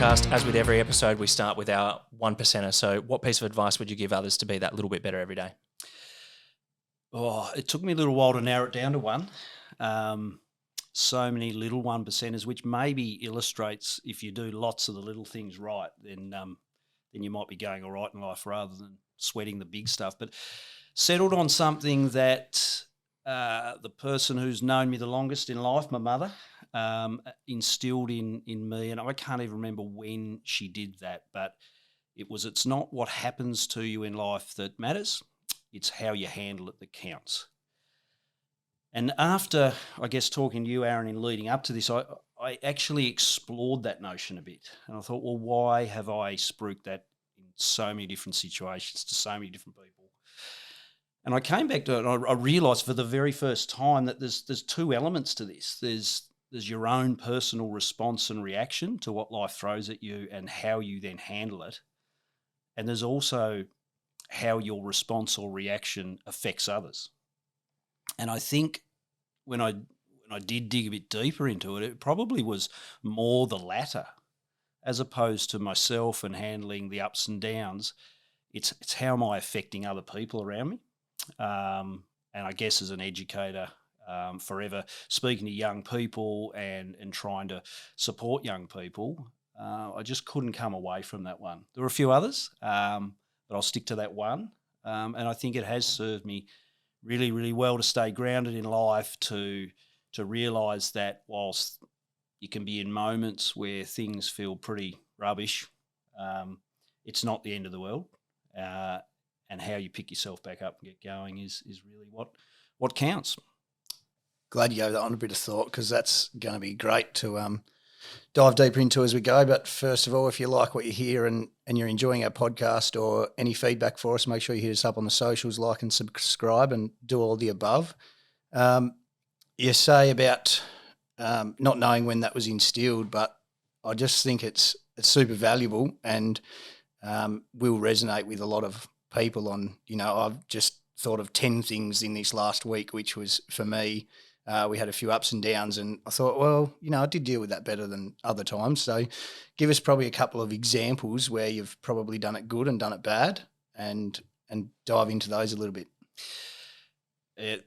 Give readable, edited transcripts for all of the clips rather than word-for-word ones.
podcast. As with every episode, we start with our one percenter. So what piece of advice would you give others to be that little bit better every day? Oh, it took me a little while to narrow it down to one. So many little one percenters, which maybe illustrates if you do lots of the little things right, then you might be going all right in life rather than sweating the big stuff. But settled on something that the person who's known me the longest in life, my mother, instilled in me, and I can't even remember when she did that, but it's not what happens to you in life that matters, it's how you handle it that counts. And after, I guess, talking to you, Aaron, in leading up to this, I actually explored that notion a bit. And I thought, well, why have I spruiked that in so many different situations to so many different people? And I came back to it and I realised for the very first time that there's two elements to this. There's your own personal response and reaction to what life throws at you and how you then handle it. And there's also how your response or reaction affects others. And I think when I did dig a bit deeper into it, it probably was more the latter, as opposed to myself and handling the ups and downs. It's how am I affecting other people around me? And I guess as an educator, forever speaking to young people and trying to support young people, I just couldn't come away from that one. There were a few others, but I'll stick to that one. And I think it has served me really, really well to stay grounded in life, to realise that whilst you can be in moments where things feel pretty rubbish, it's not the end of the world. And how you pick yourself back up and get going is really what counts. Glad you gave that one a bit of thought, because that's going to be great to dive deeper into as we go. But first of all, if you like what you hear and you're enjoying our podcast or any feedback for us, make sure you hit us up on the socials, like and subscribe, and do all the above. You say about not knowing when that was instilled, but I just think it's super valuable and will resonate with a lot of people. I've just thought of 10 things in this last week, which was, for me, we had a few ups and downs, and I thought, well, I did deal with that better than other times. So give us probably a couple of examples where you've probably done it good and done it bad, and dive into those a little bit.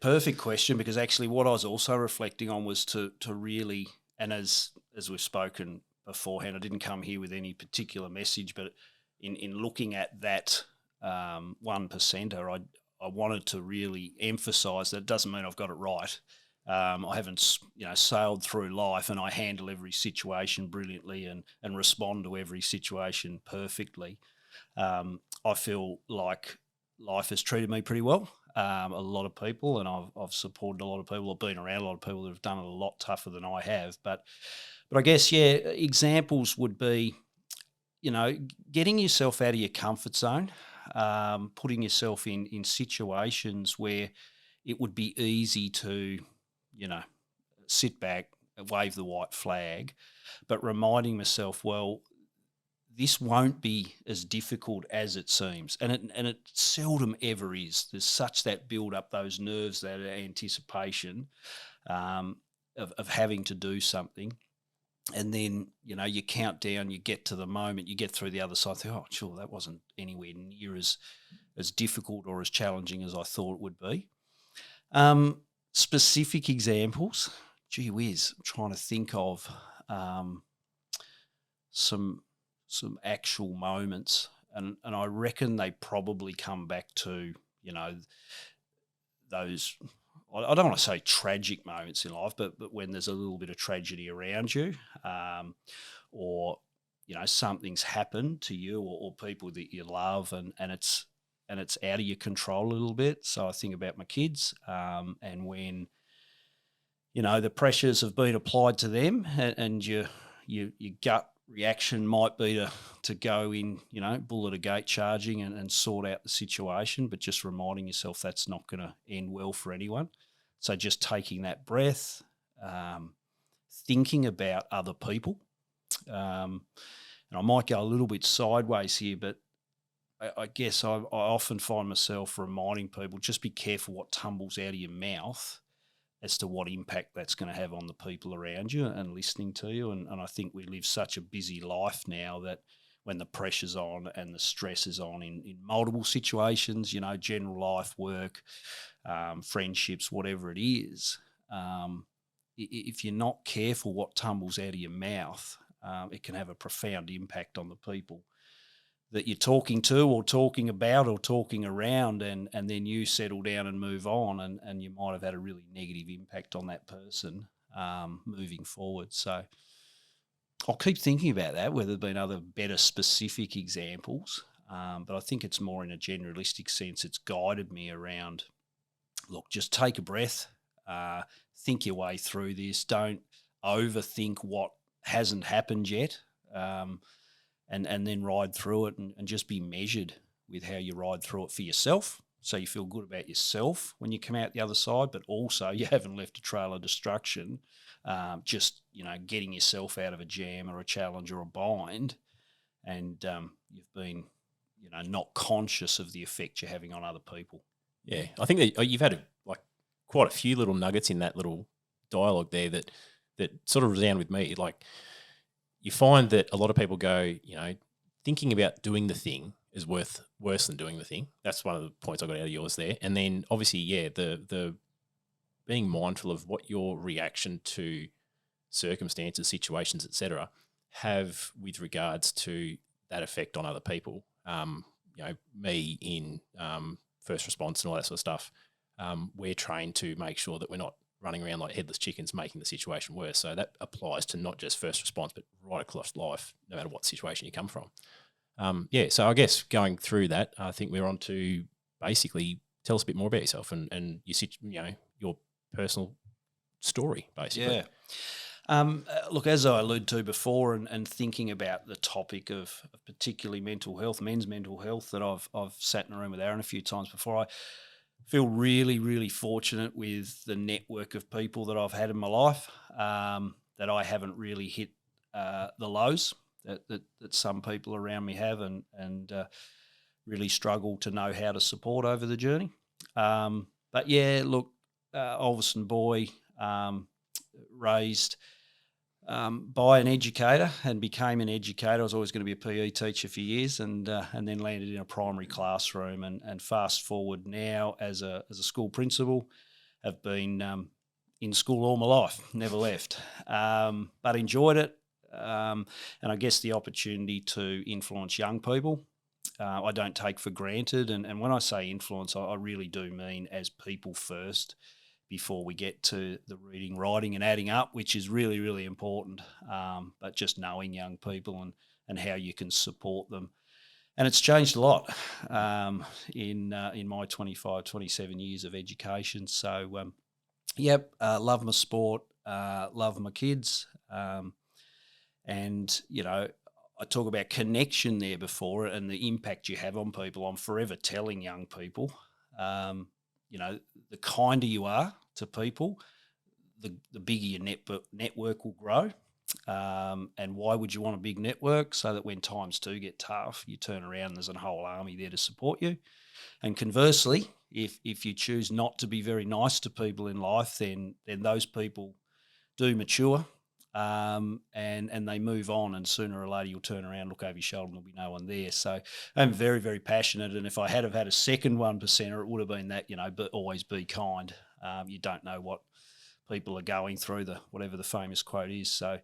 Perfect question, because actually what I was also reflecting on was to really, and as we've spoken beforehand, I didn't come here with any particular message, but in looking at that one percenter, I wanted to really emphasise that it doesn't mean I've got it right. I haven't, sailed through life and I handle every situation brilliantly and respond to every situation perfectly. I feel like life has treated me pretty well. A lot of people, and I've supported a lot of people. I've been around a lot of people that have done it a lot tougher than I have. But I guess, examples would be, getting yourself out of your comfort zone, putting yourself in situations where it would be easy to, sit back, wave the white flag, but reminding myself, well, this won't be as difficult as it seems. And it seldom ever is. There's such that build up, those nerves, that anticipation of having to do something. And then, you count down, you get to the moment, you get through the other side, think, oh, sure, that wasn't anywhere near as difficult or as challenging as I thought it would be. Specific examples, gee whiz, I'm trying to think of some actual moments, and I reckon they probably come back to, those, I don't want to say tragic moments in life, but when there's a little bit of tragedy around you, or, something's happened to you or people that you love, and it's out of your control a little bit. So I think about my kids, and when, the pressures have been applied to them, and your gut reaction might be to go in, bull at a gate charging and sort out the situation, but just reminding yourself that's not going to end well for anyone. So just taking that breath, thinking about other people. And I might go a little bit sideways here, but I guess I often find myself reminding people, just be careful what tumbles out of your mouth, as to what impact that's going to have on the people around you and listening to you. And I think we live such a busy life now that when the pressure's on and the stress is on in multiple situations, general life, work, friendships, whatever it is, if you're not careful what tumbles out of your mouth, it can have a profound impact on the people that you're talking to or talking about or talking around, and then you settle down and move on, and you might have had a really negative impact on that person moving forward. So I'll keep thinking about that, whether there've been other better specific examples, but I think it's more in a generalistic sense. It's guided me around, look, just take a breath, think your way through this. Don't overthink what hasn't happened yet. And then ride through it and just be measured with how you ride through it for yourself, so you feel good about yourself when you come out the other side, but also you haven't left a trail of destruction, just, getting yourself out of a jam or a challenge or a bind, and you've been, not conscious of the effect you're having on other people. Yeah, I think that you've had quite a few little nuggets in that little dialogue there that sort of resound with me. Like, you find that a lot of people go, thinking about doing the thing is worse than doing the thing. That's one of the points I got out of yours there. And then obviously, the being mindful of what your reaction to circumstances, situations, etc., have with regards to that effect on other people. Me in first response and all that sort of stuff, we're trained to make sure that we're not running around like headless chickens, making the situation worse. So that applies to not just first response, but right across life, no matter what situation you come from. So I guess going through that, I think we're on to basically tell us a bit more about yourself and your personal story, basically. Yeah. Look, as I alluded to before, and thinking about the topic of particularly mental health, men's mental health, that I've sat in a room with Aaron a few times before, I feel really, really fortunate with the network of people that I've had in my life, that I haven't really hit the lows that some people around me have, and really struggle to know how to support over the journey. But yeah, look, Ulverstone boy, raised by an educator and became an educator. I was always going to be a PE teacher for years, and then landed in a primary classroom. And fast forward now as a school principal, have been in school all my life, never left, but enjoyed it. And I guess the opportunity to influence young people, I don't take for granted. And when I say influence, I really do mean as people first, before we get to the reading, writing and adding up, which is really, really important. But just knowing young people and how you can support them. And it's changed a lot in my 25, 27 years of education. So, love my sport, love my kids. And, I talk about connection there before and the impact you have on people. I'm forever telling young people, the kinder you are to people, the bigger your network will grow. And why would you want a big network? So that when times do get tough, you turn around and there's a whole army there to support you. And conversely, if you choose not to be very nice to people in life, then those people do mature, and they move on, and sooner or later you'll turn around, look over your shoulder, and there'll be no one there. So I'm very, very passionate, and if I had have had a second 1%er, it would have been that, but always be kind. You don't know what people are going through, whatever the famous quote is. So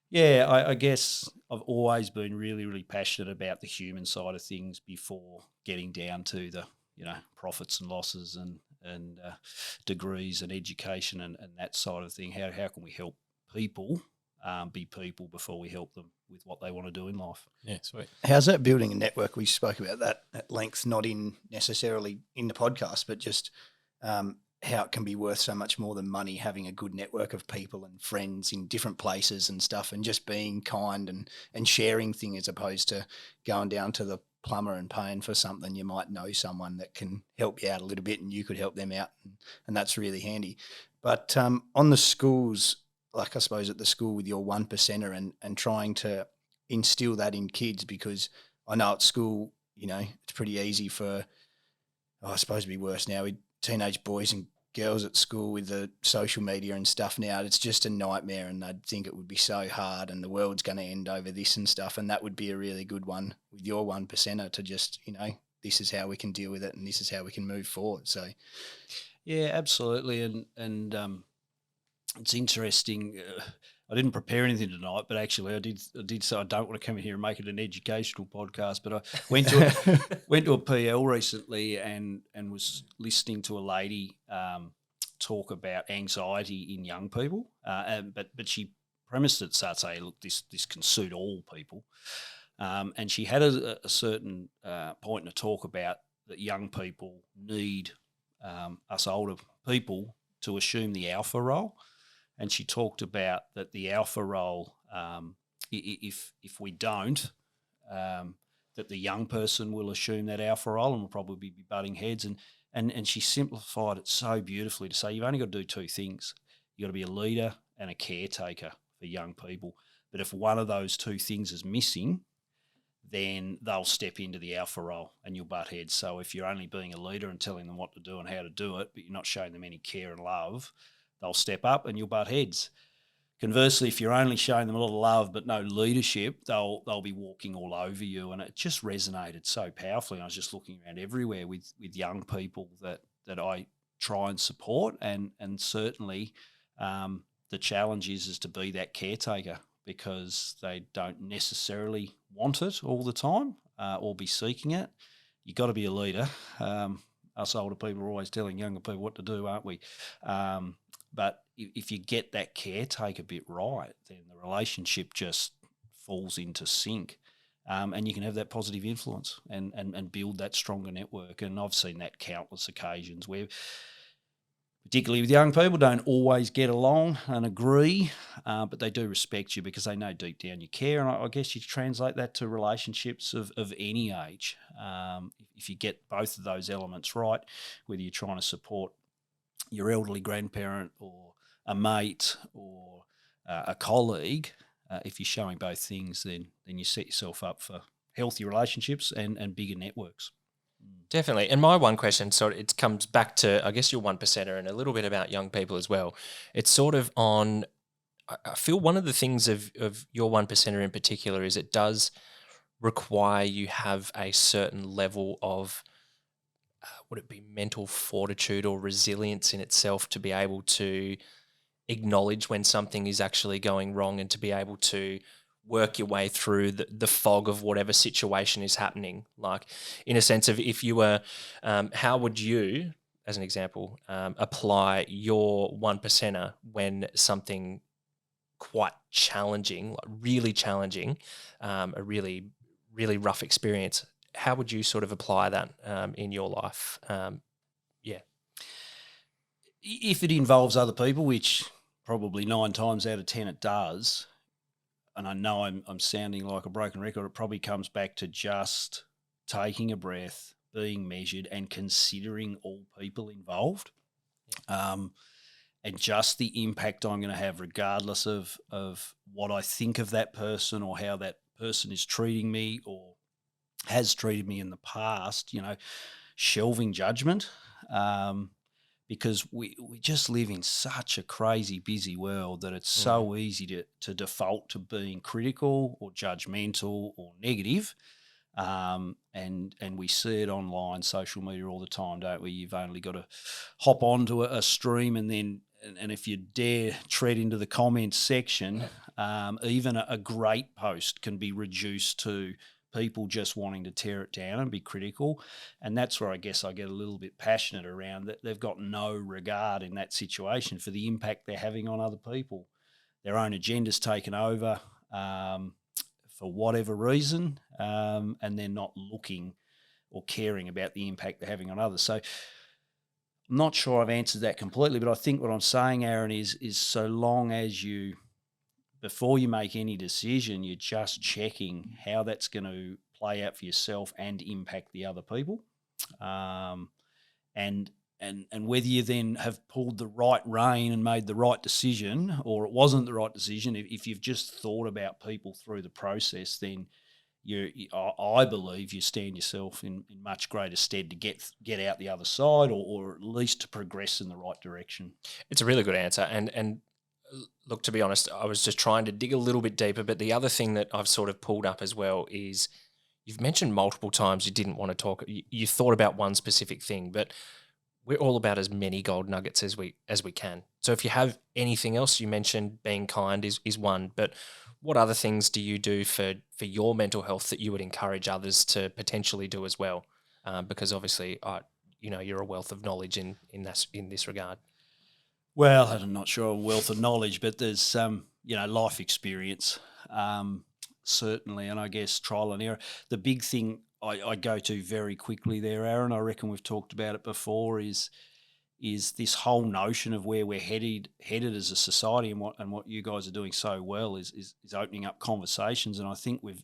yeah, I guess I've always been really, really passionate about the human side of things before getting down to the profits and losses and degrees and education and that side of thing. How can we help people be people before we help them with what they want to do in life? Yeah, sweet. How's that building a network? We spoke about that at length, not necessarily in the podcast, but just how it can be worth so much more than money, having a good network of people and friends in different places and stuff, and just being kind and sharing things, as opposed to going down to the plumber and paying for something. You might know someone that can help you out a little bit and you could help them out, and that's really handy. But on the schools, like I suppose at the school with your 1%er and trying to instill that in kids, because I know at school, it's pretty easy for, I suppose it'd be worse now with teenage boys and girls at school with the social media and stuff now, it's just a nightmare, and they'd think it would be so hard and the world's going to end over this and stuff. And that would be a really good one with your 1%er to just, this is how we can deal with it and this is how we can move forward. So, yeah, absolutely. And it's interesting. I didn't prepare anything tonight, but actually I did say I don't want to come in here and make it an educational podcast, but I went to a PL recently and was listening to a lady talk about anxiety in young people, but she premised it so to say, look, this can suit all people, and she had a certain point in a talk about that young people need us older people to assume the alpha role. And she talked about that the alpha role, if we don't, that the young person will assume that alpha role and will probably be butting heads. And she simplified it so beautifully to say you've only got to do two things. You've got to be a leader and a caretaker for young people. But if one of those two things is missing, then they'll step into the alpha role and you'll butt heads. So if you're only being a leader and telling them what to do and how to do it, but you're not showing them any care and love, they'll step up and you'll butt heads. Conversely, if you're only showing them a lot of love but no leadership, they'll be walking all over you. And it just resonated so powerfully. And I was just looking around everywhere with young people that I try and support. And certainly the challenge is to be that caretaker, because they don't necessarily want it all the time or be seeking it. You've got to be a leader. Us older people are always telling younger people what to do, aren't we? But if you get that caretaker bit right, then the relationship just falls into sync, and you can have that positive influence and build that stronger network. And I've seen that countless occasions where, particularly with young people, don't always get along and agree, but they do respect you because they know deep down you care. And I guess you translate that to relationships of any age. If you get both of those elements right, whether you're trying to support your elderly grandparent or a mate or a colleague, if you're showing both things, then you set yourself up for healthy relationships and bigger networks. Definitely. And my one question, it comes back to, I guess, your 1%er and a little bit about young people as well. It's sort of on, I feel one of the things of your 1%er in particular is it does require you have a certain level of, would it be mental fortitude or resilience in itself to be able to acknowledge when something is actually going wrong and to be able to work your way through the fog of whatever situation is happening. Like, in a sense of, if you were, how would you, as an example, apply your 1%er when something quite challenging, like really challenging, a really, really rough experience, how would you sort of apply that in your life? If it involves other people, which probably 9 times out of 10 it does, and I know I'm sounding like a broken record, it probably comes back to just taking a breath, being measured, and considering all people involved, and just the impact I'm going to have, regardless of what I think of that person or how that person is treating me or has treated me in the past. Shelving judgment. Because we just live in such a crazy busy world that it's so easy to default to being critical or judgmental or negative. And we see it online, social media all the time, don't we? You've only got to hop onto a stream and if you dare tread into the comments section, even a great post can be reduced to people just wanting to tear it down and be critical. And that's where I guess I get a little bit passionate around that. They've got no regard in that situation for the impact they're having on other people. Their own agenda's taken over for whatever reason, and they're not looking or caring about the impact they're having on others. So I'm not sure I've answered that completely, but I think what I'm saying, Aaron, is so long as you, before you make any decision, you're just checking how that's going to play out for yourself and impact the other people, and whether you then have pulled the right rein and made the right decision, or it wasn't the right decision. If you've just thought about people through the process, then I believe you stand yourself in much greater stead to get out the other side, or at least to progress in the right direction. It's a really good answer. And look, to be honest, I was just trying to dig a little bit deeper. But the other thing that I've sort of pulled up as well is you've mentioned multiple times you didn't want to talk. You thought about one specific thing, but we're all about as many gold nuggets as we can. So if you have anything else, you mentioned being kind is one, but what other things do you do for your mental health that you would encourage others to potentially do as well? Because obviously, you're a wealth of knowledge in this regard. Well, I'm not sure a wealth of knowledge, but there's life experience, certainly, and I guess trial and error. The big thing I go to very quickly there, Aaron, I reckon we've talked about it before, is this whole notion of where we're headed as a society, and what you guys are doing so well is opening up conversations. And I think we're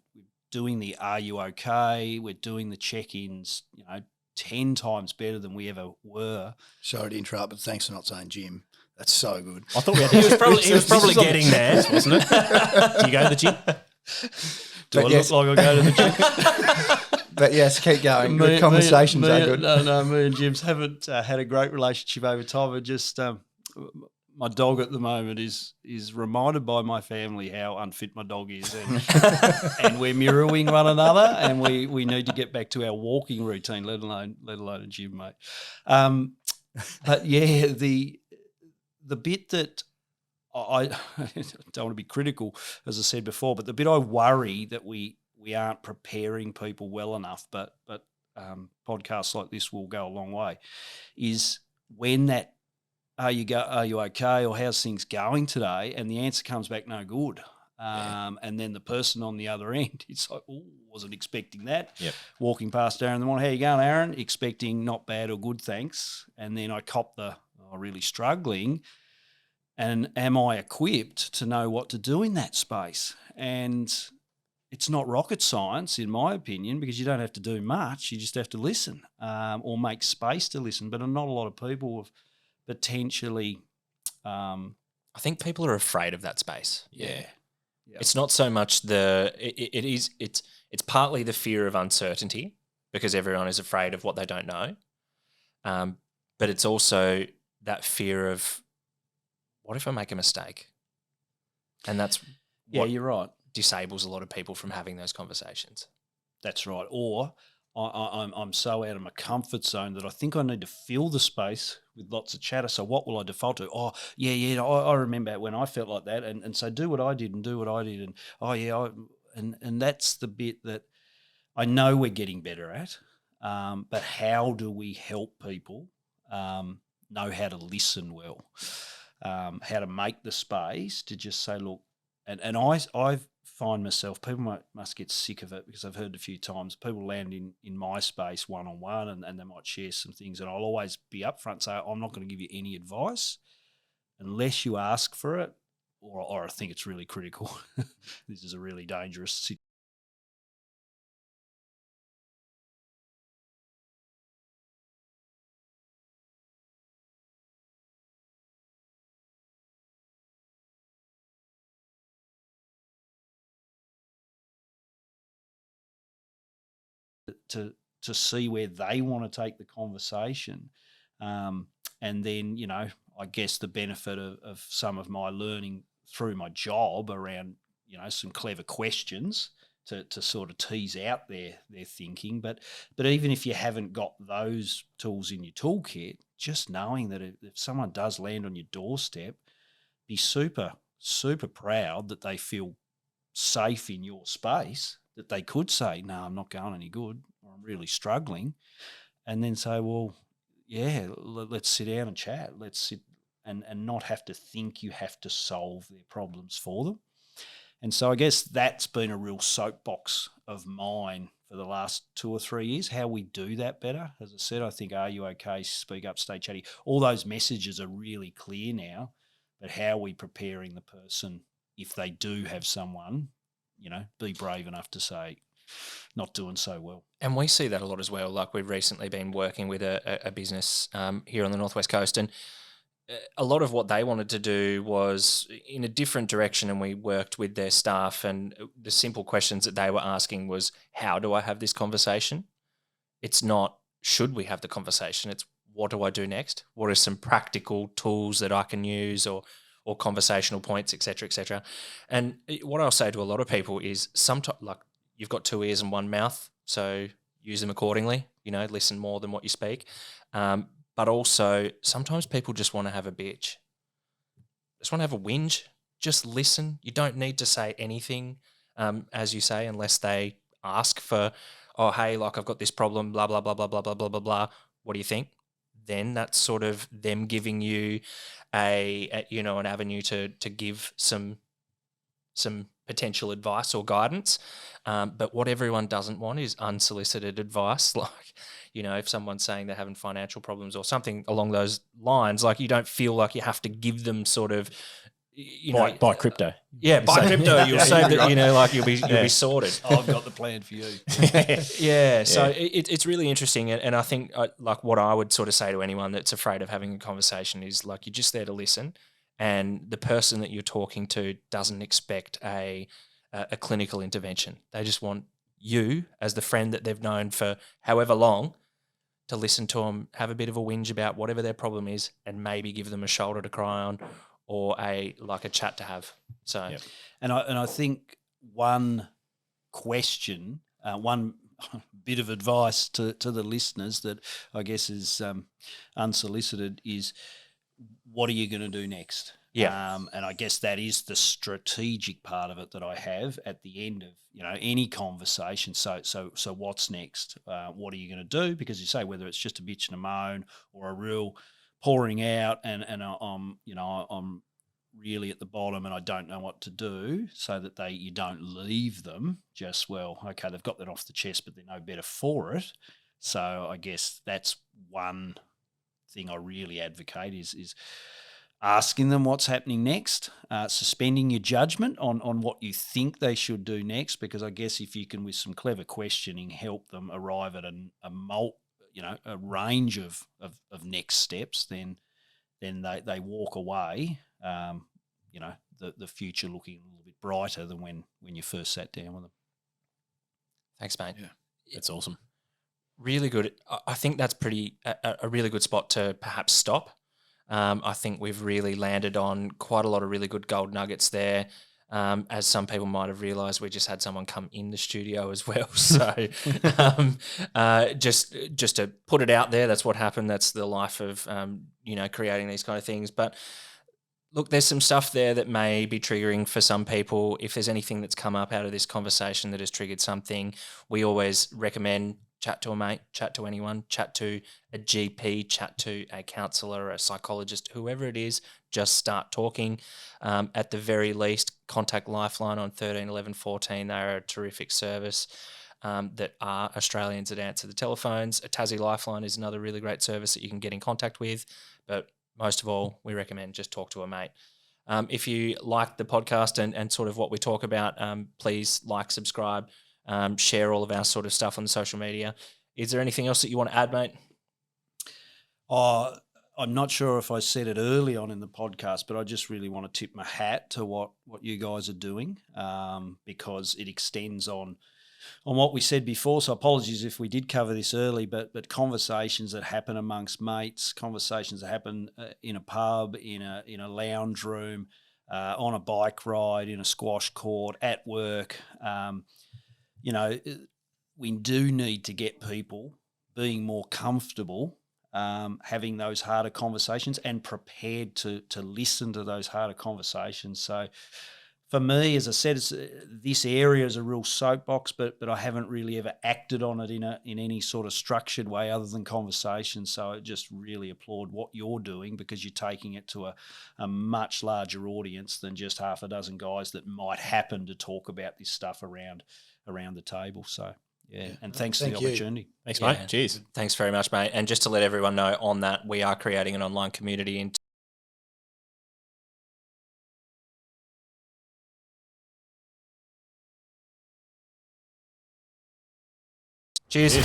doing the "Are you okay?" We're doing the check-ins, 10 times better than we ever were. Sorry to interrupt, but thanks for not saying Jim. That's so good. I thought we had He was probably getting there, wasn't it? Do you go to the gym? Do I look like I go to the gym? But yes, keep going. Good conversations are good. No, me and Jim's haven't had a great relationship over time. But just my dog at the moment is reminded by my family how unfit my dog is, and we're mirroring one another, and we need to get back to our walking routine, let alone a gym, mate. But yeah, the bit that I don't want to be critical, as I said before, but the bit I worry that we aren't preparing people well enough, but podcasts like this will go a long way, is when that are you okay, or how's things going today, and the answer comes back no good. And then the person on the other end, it's like, oh, wasn't expecting that. Yep. Walking past Aaron in the morning, how you going, Aaron? Expecting not bad or good, thanks. And then I cop really struggling. And am I equipped to know what to do in that space? And it's not rocket science, in my opinion, because you don't have to do much. You just have to listen, or make space to listen. But not a lot of people have potentially. I think people are afraid of that space. Yeah. It's not so much it's partly the fear of uncertainty, because everyone is afraid of what they don't know. But it's also that fear of, what if I make a mistake? And that's what you're right. disables a lot of people from having those conversations. That's right. Or I'm so out of my comfort zone that I think I need to fill the space with lots of chatter. So what will I default to? Oh, yeah, I remember when I felt like that. And so do what I did and do what I did. And, oh, yeah, and that's the bit that I know we're getting better at. But how do we help people know how to listen well? How to make the space to just say, look, and I find myself, people must get sick of it, because I've heard a few times people land in my space one-on-one, and they might share some things, and I'll always be upfront and say, I'm not going to give you any advice unless you ask for it, or I think it's really critical. This is a really dangerous situation. To see where they want to take the conversation, and then I guess the benefit of some of my learning through my job around some clever questions to sort of tease out their thinking. But even if you haven't got those tools in your toolkit, just knowing that if someone does land on your doorstep, be super proud that they feel safe in your space, that they could say, no, I'm not going any good, or I'm really struggling, and then say, well, yeah, let's sit down and chat. Let's sit and not have to think you have to solve their problems for them. And so I guess that's been a real soapbox of mine for the last 2 or 3 years, how we do that better. As I said, I think, are you okay, speak up, stay chatty, all those messages are really clear now, but how are we preparing the person if they do have someone, be brave enough to say, not doing so well. And we see that a lot as well. Like, we've recently been working with a business here on the Northwest Coast, and a lot of what they wanted to do was in a different direction, and we worked with their staff, and the simple questions that they were asking was, how do I have this conversation? It's not, should we have the conversation? It's, what do I do next? What are some practical tools that I can use, or conversational points, et cetera, et cetera. And what I'll say to a lot of people is, sometimes, like, you've got 2 ears and 1 mouth, so use them accordingly, listen more than what you speak. But also, sometimes people just want to have a bitch. Just want to have a whinge. Just listen. You don't need to say anything, as you say, unless they ask for, oh, hey, like, I've got this problem, blah, blah, blah, blah, blah, blah, blah, blah, blah. What do you think? Then that's sort of them giving you an avenue to give some potential advice or guidance. But what everyone doesn't want is unsolicited advice. Like, if someone's saying they're having financial problems or something along those lines, like, you don't feel like you have to give them sort of, buy crypto. Yeah, buy crypto. You'll save that. Like, you'll be sorted. I've got the plan for you. Yeah. So it's really interesting, and I think like what I would sort of say to anyone that's afraid of having a conversation is, like, you're just there to listen, and the person that you're talking to doesn't expect a clinical intervention. They just want you, as the friend that they've known for however long, to listen to them, have a bit of a whinge about whatever their problem is, and maybe give them a shoulder to cry on, or a chat to have. So, yep. And I think one question, one bit of advice to the listeners that I guess is unsolicited is, what are you going to do next? Yeah. And I guess that is the strategic part of it that I have at the end of any conversation. So what's next? What are you going to do? Because you say, whether it's just a bitch and a moan or a real pouring out, and I'm really at the bottom and I don't know what to do, so that you don't leave them just, well, okay, they've got that off the chest, but they're no better for it. So I guess that's one thing I really advocate is asking them what's happening next, suspending your judgment on what you think they should do next, because I guess if you can, with some clever questioning, help them arrive at a range of next steps, then they walk away, the future looking a little bit brighter than when you first sat down with them. Thanks, mate. Yeah, that's awesome. Really good. I think that's a really good spot to perhaps stop. I think we've really landed on quite a lot of really good gold nuggets there. As some people might have realised, we just had someone come in the studio as well. So just to put it out there, that's what happened. That's the life of creating these kind of things. But look, there's some stuff there that may be triggering for some people. If there's anything that's come up out of this conversation that has triggered something, we always recommend chat to a mate, chat to anyone, chat to a GP, chat to a counsellor, a psychologist, whoever it is. Just start talking. At the very least, contact Lifeline on 13 11 14. They're a terrific service that are Australians that answer the telephones. A Tassie Lifeline is another really great service that you can get in contact with. But most of all, we recommend just talk to a mate. If you like the podcast and sort of what we talk about, please like, subscribe, share all of our sort of stuff on the social media. Is there anything else that you want to add, mate? I'm not sure if I said it early on in the podcast, but I just really want to tip my hat to what you guys are doing, because it extends on what we said before. So apologies if we did cover this early, but conversations that happen amongst mates, conversations that happen in a pub, in a lounge room, on a bike ride, in a squash court, at work. We do need to get people being more comfortable having those harder conversations and prepared to listen to those harder conversations. So for me, as I said, this area is a real soapbox, but I haven't really ever acted on it in any sort of structured way other than conversation. So I just really applaud what you're doing, because you're taking it to a much larger audience than just half a dozen guys that might happen to talk about this stuff around the table. So yeah, and thanks for the opportunity. Thanks, mate. Cheers. Thanks very much, mate. And just to let everyone know on that, we are creating an online community in Cheers.